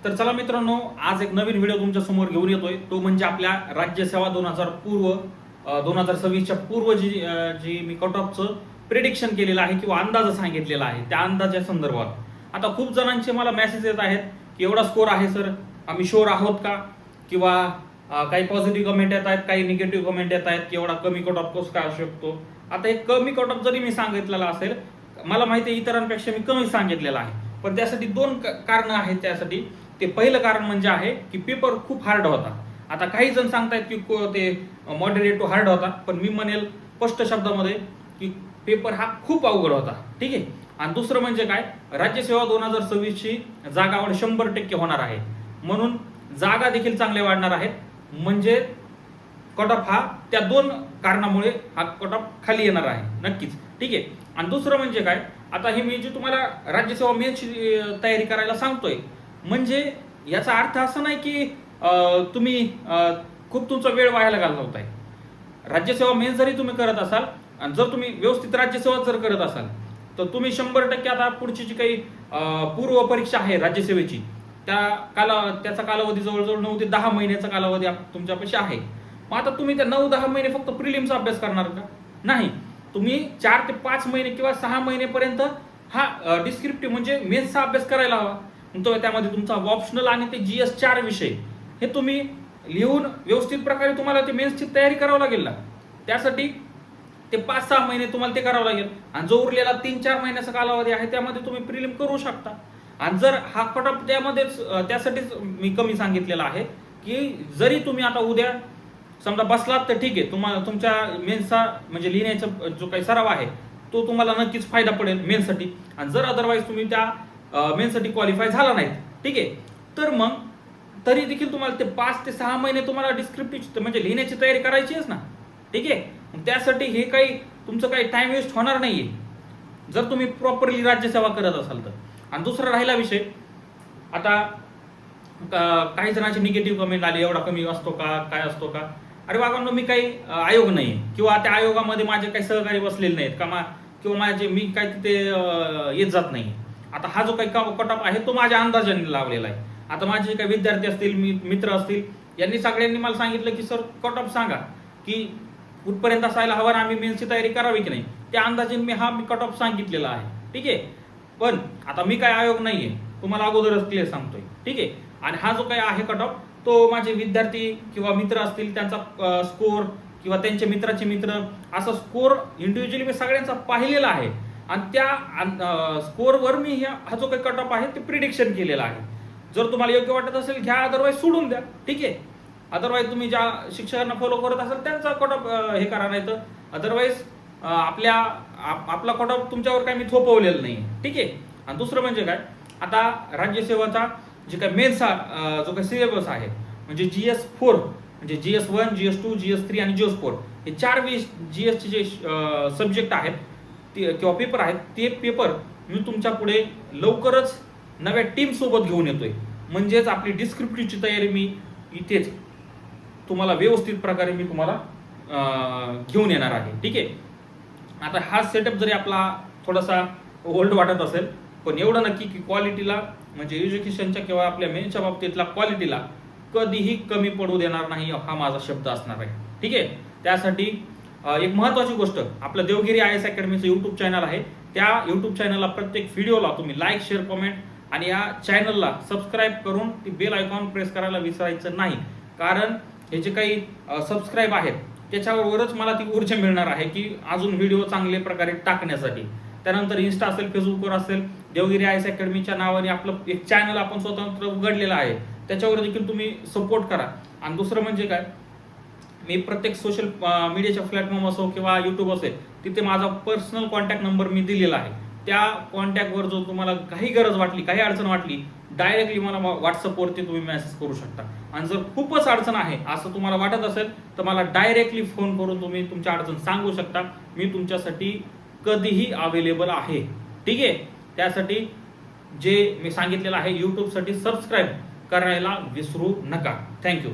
तर चला मित्रांनो, आज एक नवीन व्हिडिओ तुमच्या समोर घेऊन येतोय. तो म्हणजे आपल्या राज्यसेवा 2026च्या पूर्व जी मी कट ऑफचं प्रिडिक्शन केलेलं आहे किंवा अंदाज सांगितलेला आहे, त्या अंदाजा संदर्भात आता खूप जणांचे मला मेसेज येत आहेत की एवढा स्कोर आहे सर, आम्ही शुअर आहोत का? किंवा काही पॉझिटिव्ह कमेंट येत आहेत, काही निगेटिव्ह कमेंट येत आहेत की एवढा कमी कट ऑफ कसं काय असू शकतो. आता हे कमी कट ऑफ जरी मी सांगितलेला असेल, मला माहिती आहे इतरांपेक्षा मी कमी सांगितलेला आहे, पण त्यासाठी दोन कारण आहेत. त्यासाठी ते पहिलं कारण म्हणजे आहे की पेपर खूप हार्ड होता. आता काही जण सांगतायत की ते मॉडरेट टू हार्ड होता, पण मी म्हणेल स्पष्ट शब्दामध्ये की पेपर हा खूप अवघड होता. ठीक आहे. आणि दुसरं म्हणजे काय, राज्यसेवा 2026ची जागावाढ 100% होणार आहे, म्हणून जागा देखील चांगल्या वाढणार आहेत. म्हणजे कट ऑफ हा त्या दोन कारणामुळे हा कट ऑफ खाली येणार आहे नक्कीच. ठीक आहे. आणि दुसरं म्हणजे काय, आता हे मी जे तुम्हाला राज्यसेवा मेन्सची तयारी करायला सांगतोय, म्हणजे याचा अर्थ असा नाही की तुम्ही खूप तुमचा वेळ वायाला घालवताय. राज्यसेवा मेन्स जरी तुम्ही करत असाल आणि जर तुम्ही व्यवस्थित राज्यसेवा जर करत असाल, तर तुम्ही 100% आता पुढची जी काही पूर्व परीक्षा आहे राज्यसेवेची, त्याचा कालावधी जवळजवळ 9 ते 10 महिन्याचा कालावधी तुमच्यापाशी आहे. मग आता तुम्ही त्या 9-10 महिने फक्त प्रिलिम्सचा अभ्यास करणार का? नाही. तुम्ही 4 ते 5 महिने किंवा 6 महिनेपर्यंत हा डिस्क्रिप्टिव्ह म्हणजे मेन्सचा अभ्यास करायला हवा. तो त्यामध्ये तुमचा ऑप्शनल आणि ते GS 4 विषय हे तुम्ही लिहून व्यवस्थित प्रकारे तुम्हाला ते मेन्सची तयारी करावं लागेल ना. त्यासाठी ते 5-6 महिने तुम्हाला ते करावं लागेल, आणि जो उरलेला 3-4 महिन्याचा कालावधी आहे त्यामध्ये तुम्ही प्रिलिम करू शकता. आणि जर हा कट ऑफ त्यासाठीच मी कमी सांगितलेला आहे की जरी तुम्ही आता उद्या समजा बसलात तर ठीक आहे, तुम्हाला तुमच्या मेन्सचा म्हणजे लिहिण्याचा जो काही सराव आहे तो तुम्हाला नक्कीच फायदा पडेल मेन्ससाठी. आणि जर अदरवाईज तुम्ही त्या मेन्ससाठी क्वालिफाय झाला नाहीत, ठीक आहे, तर मग तरी देखील तुम्हाला ते 5 ते 6 महिने तुम्हाला डिस्क्रिप्टिव्ह म्हणजे लिहिण्याची तयारी करायचीच ना. ठीक आहे. मग त्यासाठी हे काही तुमचं काही टाइम वेस्ट होणार नाहीये जर तुम्ही प्रॉपरली राज्यसेवा करत असाल तर. आणि दुसरा राहिला विषय, आता काही जणांची निगेटिव्ह कमेंट आली, एवढा कमी असतो का, काय असतो का? अरे बाबांनो, मी काही आयोग नाही किंवा त्या आयोगामध्ये माझे काही सहकारी बसलेले नाहीत का, किंवा माझे मी काय तिथे येत जात नाही. आता हा जो काही कट ऑफ आहे तो माझ्या अंदाजाने लावलेला आहे. आता माझे काही विद्यार्थी असतील, मित्र असतील, यांनी सगळ्यांनी मला सांगितलं की सर कट ऑफ सांगा की कुठपर्यंत असायला हवा, आम्ही मेन्सची तयारी करावी की नाही. त्या अंदाजाने मी कट ऑफ सांगितलेला आहे. ठीक आहे. पण आता मी काय आयोग नाहीये, तुम्हाला अगोदरच क्लिअर सांगतोय. ठीक आहे. आणि हा जो काही आहे कट ऑफ, तो माझे विद्यार्थी किंवा मित्र असतील त्यांचा स्कोर किंवा त्यांचे मित्राचे मित्र असा स्कोर इंडिव्हिज्युअली मी सगळ्यांचा पाहिलेला आहे. आणि त्या स्कोरवर मी हा जो काही कट ऑफ आहे ते प्रिडिक्शन केलेला आहे. जर तुम्हाला योग्य वाटत असेल घ्या, अदरवाईज सोडून द्या. ठीक आहे. अदरवाईज तुम्ही ज्या शिक्षकांना फॉलो करत असाल त्यांचा कट ऑफ हे करा, नाही तर अदरवाईज आपला कट ऑफ तुमच्यावर काय मी थोपवलेलं नाही. ठीक आहे. आणि दुसरं म्हणजे काय, आता राज्यसेवाचा जे काही मेन्सचा जो काही सिलेबस आहे, म्हणजे GS 4 म्हणजे GS 1, GS 2, GS 3 आणि GS 4 हे 4 GS चे जे सब्जेक्ट आहेत किंवा पेपर आहेत, ते पेपर मी तुमच्या पुढे लवकरच नव्या टीम सोबत घेऊन येतोय. म्हणजेच आपली डिस्क्रिप्टिव्हची तयारी मी इथेच तुम्हाला व्यवस्थित प्रकारे मी तुम्हाला घेऊन येणार आहे. ठीक आहे. आता हा सेटअप जरी आपला थोडासा ओल्ड वाटत असेल, पण एवढं नक्की की क्वालिटीला म्हणजे एज्युकेशनच्या किंवा आपल्या मेन्सच्या बाबतीतला क्वालिटीला कधीही कमी पडू देणार नाही, हा माझा शब्द असणार आहे. ठीक आहे. त्यासाठी एक महत्वाची गोष्ट, आपलं देवगिरी IAS अकॅडमीचं युट्यूब चॅनल आहे, त्या युट्यूब चॅनलला प्रत्येक व्हिडिओला तुम्ही लाईक, शेअर, कमेंट आणि या चॅनलला सबस्क्राईब करून ती बेल आयकॉन प्रेस करायला विसरायचं नाही. कारण हे जे काही सबस्क्राईब आहेत त्याच्यावरच मला ती ऊर्जा मिळणार आहे की अजून व्हिडिओ चांगल्या प्रकारे टाकण्यासाठी. त्यानंतर इन्स्टा असेल, फेसबुकवर असेल, देवगिरी IAS अकॅडमीच्या नावाने आपलं एक चॅनल आपण स्वतंत्र उघडलेलं आहे, त्याच्यावर देखील तुम्ही सपोर्ट करा. आणि दुसरं म्हणजे काय, मी प्रत्येक सोशल मीडियाच्या प्लॅटफॉर्म असो किंवा युट्यूब असेल, तिथे माझा पर्सनल कॉन्टॅक्ट नंबर मी दिलेला आहे. त्या कॉन्टॅक्टवर जो तुम्हाला काही गरज वाटली, काही अडचण वाटली, डायरेक्टली मला व्हॉट्सअपवरती तुम्ही मेसेज करू शकता. आणि जर खूपच अडचण आहे असं तुम्हाला वाटत असेल तर मला डायरेक्टली फोन करून तुम्ही तुमच्या अडचण सांगू शकता. मी तुमच्यासाठी कधीही अवेलेबल आहे. ठीक आहे. त्यासाठी जे मी सांगितलेलं आहे, यूट्यूबसाठी सबस्क्राईब करायला विसरू नका. थँक्यू.